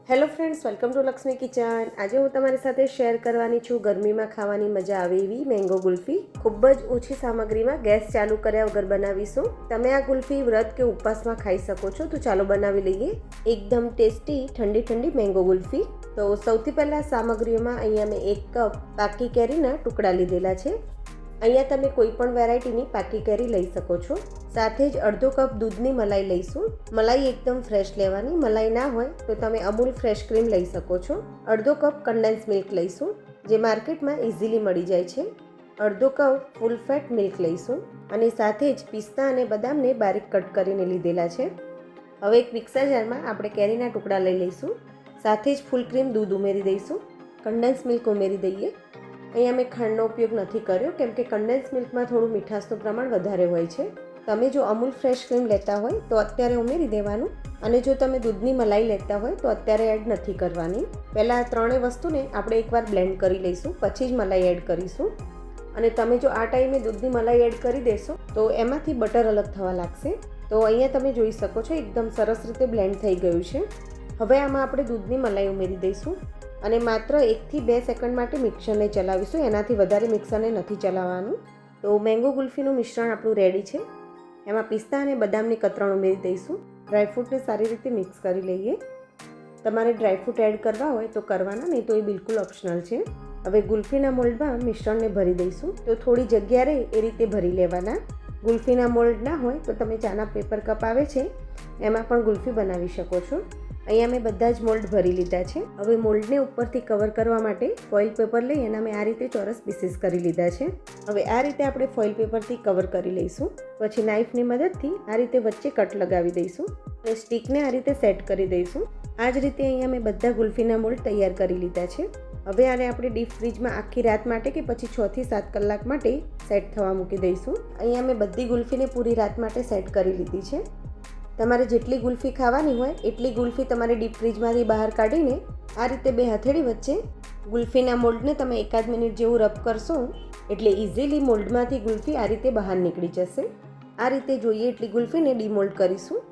Hello friends, welcome to Lakshmi kitchen. આજે હું તમારી સાથે શેર કરવાની છું ગરમીમાં ખાવાની મજા આવે એવી મેંગો ગુલ્ફી. ખૂબ જ ઓછી સામગ્રીમાં ગેસ ચાલુ કર્યા વગર બનાવીશું. તમે આ ગુલ્ફી વ્રત કે ઉપવાસમાં ખાઈ શકો છો. તો ચાલો બનાવી લઈએ એકદમ ટેસ્ટી ઠંડી ઠંડી મેંગો ગુલ્ફી. તો સૌથી પહેલાં સામગ્રીઓમાં અહીંયા મેં 1 કપ પાકી કેરીના ટુકડા લીધેલા છે. અહીંયા તમે કોઈ પણ વેરાયટીની પાકી કેરી લઈ શકો છો. સાથે જ અડધો કપ દૂધની મલાઈ લઈશું. મલાઈ એકદમ ફ્રેશ લેવાની. મલાઈ ના હોય તો તમે અમૂલ ફ્રેશ ક્રીમ લઈ શકો છો. અડધો કપ કન્ડેન્સ મિલ્ક લઈશું, જે માર્કેટમાં ઇઝીલી મળી જાય છે. અડધો કપ ફૂલ ફેટ મિલ્ક લઈશું અને સાથે જ પિસ્તા અને બદામને બારીક કટ કરીને લીધેલા છે. હવે એક મિક્સર જારમાં આપણે કેરીના ટુકડા લઈ લઈશું. સાથે જ ફૂલ ક્રીમ દૂધ ઉમેરી દઈશું. કન્ડેન્સ મિલ્ક ઉમેરી દઈએ. અહીંયા મેં ખાંડનો ઉપયોગ નથી કર્યો કેમ કે કન્ડેન્સ મિલ્કમાં થોડું મીઠાશનું પ્રમાણ વધારે હોય છે. તમે જો અમૂલ ફ્રેશ ક્રીમ લેતા હોય તો અત્યારે ઉમેરી દેવાનું, અને જો તમે દૂધની મલાઈ લેતા હોય તો અત્યારે એડ નથી કરવાની. પહેલાં આ ત્રણેય વસ્તુને આપણે એકવાર બ્લેન્ડ કરી લઈશું, પછી જ મલાઈ એડ કરીશું. અને તમે જો આ ટાઈમે દૂધની મલાઈ એડ કરી દેશો તો એમાંથી બટર અલગ થવા લાગશે. તો અહીંયા તમે જોઈ શકો છો એકદમ સરસ રીતે બ્લેન્ડ થઈ ગયું છે. હવે આમાં આપણે દૂધની મલાઈ ઉમેરી દઈશું અને માત્ર 1 થી 2 સેકન્ડ માટે મિક્સરને ચલાવીશું. એનાથી વધારે મિક્સરને નથી ચલાવવાનું. તો મેંગો ગુલ્ફીનું મિશ્રણ આપણું રેડી છે. એમાં પિસ્તા અને બદામની કતરણ ઉમેરી દઈશું. ડ્રાયફ્રૂટને સારી રીતે મિક્સ કરી લઈએ. તમારે ડ્રાયફ્રૂટ એડ કરવા હોય તો કરવાના, નહીં તો એ બિલકુલ ઓપ્શનલ છે. હવે ગુલ્ફીના મોલ્ડમાં મિશ્રણને ભરી દઈશું. તો થોડી જગ્યા રહે એ રીતે ભરી લેવાના. ગુલ્ફીના મોલ્ડ ના હોય તો તમે ચાના પેપર કપ આવે છે એમાં પણ ગુલ્ફી બનાવી શકો છો. અહીંયા મેં બધા જ મોલ્ડ ભરી લીધા છે. હવે મોલ્ડને ઉપરથી કવર કરવા માટે ફોઇલ પેપર લઈ એના મેં આ રીતે ચોરસ પીસીસ કરી લીધા છે. હવે આ રીતે આપણે ફોઇલ પેપરથી કવર કરી લઈશું. પછી નાઇફની મદદથી આ રીતે વચ્ચે કટ લગાવી દઈશું અને સ્ટીકને આ રીતે સેટ કરી દઈશું. આ જ રીતે અહીંયા મેં બધા ગુલ્ફીના મોલ્ડ તૈયાર કરી લીધા છે. હવે આને આપણે ડીપ ફ્રીજમાં આખી રાત માટે કે પછી 6 થી 7 કલાક માટે સેટ થવા મૂકી દઈશું. અહીંયા મેં બધી ગુલ્ફીને પૂરી રાત માટે સેટ કરી લીધી છે. તમારે જેટલી ગુલ્ફી ખાવાની હોય એટલી ગુલ્ફી તમારે ડીપ ફ્રીજમાંથી બહાર કાઢીને આ રીતે 2 હથેળી વચ્ચે ગુલ્ફીના મોલ્ડને તમે 1 મિનિટ જેવું રબ કરશો એટલે ઇઝીલી મોલ્ડમાંથી ગુલ્ફી આ રીતે બહાર નીકળી જશે. આ રીતે જોઈએ એટલી ગુલ્ફીને ડીમોલ્ડ કરીશું.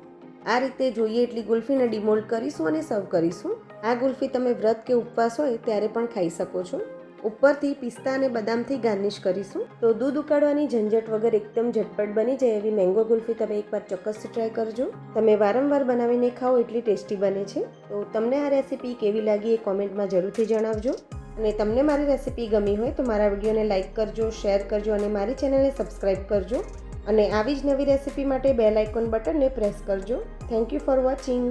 આ રીતે જોઈએ એટલી ગુલ્ફીને ડીમોલ્ડ કરીશું અને સર્વ કરીશું. આ ગુલ્ફી તમે વ્રત કે ઉપવાસ હોય ત્યારે પણ ખાઈ શકો છો. ઉપરથી પિસ્તા અને બદામથી ગાર્નિશ કરીશું. તો દૂધ ઉકાળવાની ઝંઝટ વગર એકદમ ઝટપટ બની જાય એવી મેંગો ગુલ્ફી તમે એકવાર ચોક્કસથી ટ્રાય કરજો. તમે વારંવાર બનાવીને ખાઓ એટલી ટેસ્ટી બને છે. તો તમને આ રેસીપી કેવી લાગી એ કોમેન્ટમાં જરૂરથી જણાવજો. અને તમને મારી રેસીપી ગમી હોય તો મારા વિડીયોને લાઇક કરજો, શેર કરજો અને મારી ચેનલને સબસ્ક્રાઈબ કરજો. અને આવી જ નવી રેસીપી માટે બેલ આઇકોન બટનને પ્રેસ કરજો. Thank you for watching.